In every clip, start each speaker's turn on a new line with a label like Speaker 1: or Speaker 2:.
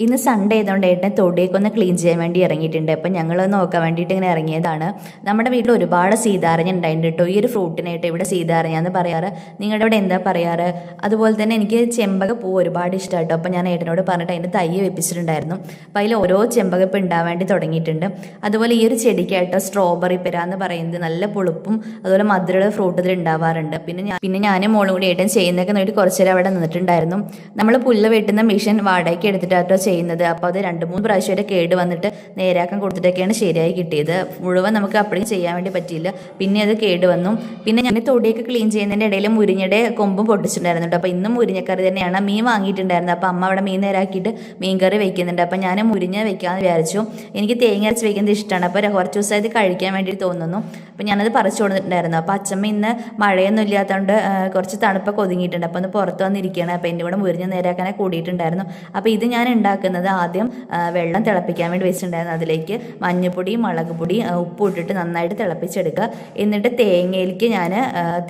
Speaker 1: ഇന്ന് സൺഡേ ആയതുകൊണ്ട് ഏട്ടനെ തൊടിയൊക്കെ ഒന്ന് ക്ലീൻ ചെയ്യാൻ വേണ്ടി ഇറങ്ങിയിട്ടുണ്ട്. അപ്പം ഞങ്ങൾ നോക്കാൻ വേണ്ടിയിട്ട് ഇങ്ങനെ ഇറങ്ങിയതാണ്. നമ്മുടെ വീട്ടിൽ ഒരുപാട് സീതാരഞ്ഞ ഉണ്ടായിട്ടുണ്ട് കേട്ടോ. ഈ ഒരു ഫ്രൂട്ടിനായിട്ട് ഇവിടെ സീതാരഞ്ഞ എന്ന് പറയാറ്. നിങ്ങളുടെ ഇവിടെ എന്താ പറയാറ്? അതുപോലെ തന്നെ എനിക്ക് ചെമ്പക പൂ ഒരുപാട് ഇഷ്ടമായിട്ടോ. അപ്പം ഞാൻ ഏട്ടനോട് പറഞ്ഞിട്ട് അതിൻ്റെ തൈ വെപ്പിച്ചിട്ടുണ്ടായിരുന്നു. അപ്പം അതിൽ ഓരോ ചെമ്പകപ്പ് ഉണ്ടാവാൻ വേണ്ടി തുടങ്ങിയിട്ടുണ്ട്. അതുപോലെ ഈ ഒരു ചെടിക്കായിട്ടോ സ്ട്രോബെറി പെര എന്ന് പറയുന്നത് നല്ല പുളിപ്പും അതുപോലെ മധുരമുള്ള ഫ്രൂട്ട് ഇതിൽ ഉണ്ടാവാറുണ്ട്. പിന്നെ ഞാനും മോളും കൂടി ഏട്ടൻ ചെയ്യുന്നതൊക്കെ നോക്കിയിട്ട് കുറച്ച് നേരം അവിടെ നിന്നിട്ടുണ്ടായിരുന്നു. നമ്മൾ പുല്ല് വെട്ടുന്ന മെഷീൻ വാടകയ്ക്ക് എടുത്തിട്ടാട്ടോ ചെയ്യുന്നത്. അപ്പോൾ അത് 2-3 പ്രാവശ്യം കേട് വന്നിട്ട് നേരാക്കാൻ കൊടുത്തിട്ടൊക്കെയാണ് ശരിയായി കിട്ടിയത്. മുഴുവൻ നമുക്ക് അപ്പോഴും ചെയ്യാൻ വേണ്ടി പറ്റിയില്ല. പിന്നെ അത് കേട് വന്നു. പിന്നെ ഞാൻ തൊടിയൊക്കെ ക്ലീൻ ചെയ്യുന്നതിൻ്റെ ഇടയിൽ മുരിങ്ങയുടെ കൊമ്പും പൊട്ടിച്ചിട്ടുണ്ടായിരുന്നു കേട്ടോ. അപ്പോൾ ഇന്നും മുരിങ്ങക്കറി തന്നെയാണ്. മീൻ വാങ്ങിയിട്ടുണ്ടായിരുന്നത്. അപ്പോൾ അമ്മ അവിടെ മീൻ നേരാക്കിയിട്ട് മീൻ കറി വെക്കുന്നുണ്ട്. അപ്പോൾ ഞാൻ മുരിങ്ങ വെക്കാമെന്ന് വിചാരിച്ചു. എനിക്ക് തേങ്ങ അരച്ച് വെക്കുന്നത് ഇഷ്ടമാണ്. അപ്പോൾ കുറച്ച് ദിവസമായിട്ട് കഴിക്കാൻ വേണ്ടി തോന്നുന്നു. അപ്പോൾ ഞാനത് പറിച്ചു കൊടുത്തിട്ടുണ്ടായിരുന്നു. അപ്പോൾ അച്ഛമ്മ ഇന്ന് മഴയൊന്നും ഇല്ലാത്തതുകൊണ്ട് കുറച്ച് തണുപ്പൊക്കെ ഒതുങ്ങിയിട്ടുണ്ട്. അപ്പോൾ ഒന്ന് പുറത്ത് വന്നിരിക്കുകയാണ്. അപ്പോൾ എൻ്റെ കൂടെ മുരിഞ്ഞ നേരാക്കാനെ കൂടിയിട്ടുണ്ടായിരുന്നു. അപ്പോൾ ഇത് ഞാൻ ഉണ്ടാക്കുന്നത് ആദ്യം വെള്ളം തിളപ്പിക്കാൻ വേണ്ടി വെച്ചിട്ടുണ്ടായിരുന്നു. അതിലേക്ക് മഞ്ഞൾപ്പൊടി, മുളക് പൊടി, ഉപ്പ് ഇട്ടിട്ട് നന്നായിട്ട് തിളപ്പിച്ചെടുക്കുക. എന്നിട്ട് തേങ്ങയിലേക്ക് ഞാൻ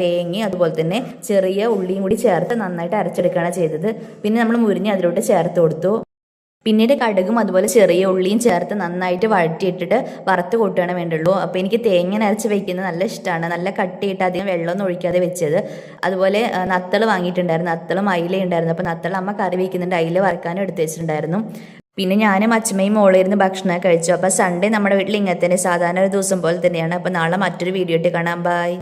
Speaker 1: തേങ്ങയും അതുപോലെ തന്നെ ചെറിയ ഉള്ളിയും കൂടി ചേർത്ത് നന്നായിട്ട് അരച്ചെടുക്കുകയാണ് ചെയ്തത്. പിന്നെ നമ്മൾ മുരിഞ്ഞ അതിലോട്ട് ചേർത്ത് കൊടുത്തു. പിന്നീട് കടുകും അതുപോലെ ചെറിയ ഉള്ളിയും ചേർത്ത് നന്നായിട്ട് വഴറ്റിയിട്ടിട്ട് വറുത്ത് കൂട്ടുകയാണ് വേണ്ടുള്ളൂ. അപ്പോൾ എനിക്ക് തേങ്ങ അരച്ച് വയ്ക്കുന്നത് നല്ല ഇഷ്ടമാണ്. നല്ല കട്ടിയിട്ട് അധികം വെള്ളമൊന്നും ഒഴിക്കാതെ വെച്ചത്. അതുപോലെ നത്തൾ വാങ്ങിയിട്ടുണ്ടായിരുന്നു. നത്തളും അയില ഉണ്ടായിരുന്നു. അപ്പോൾ നത്തൾ അമ്മ കറി വയ്ക്കുന്നുണ്ട്. അയില വറുക്കാനും എടുത്ത് വെച്ചിട്ടുണ്ടായിരുന്നു. പിന്നെ ഞാനും അച്ഛമ്മയും മോളിരുന്ന് ഭക്ഷണം കഴിച്ചു. അപ്പോൾ സൺഡേ നമ്മുടെ വീട്ടിൽ ഇങ്ങനെ തന്നെ സാധാരണ ഒരു ദിവസം പോലെ തന്നെയാണ്. അപ്പോൾ നാളെ മറ്റൊരു വീഡിയോ ആയിട്ട് കാണാം. ബൈ.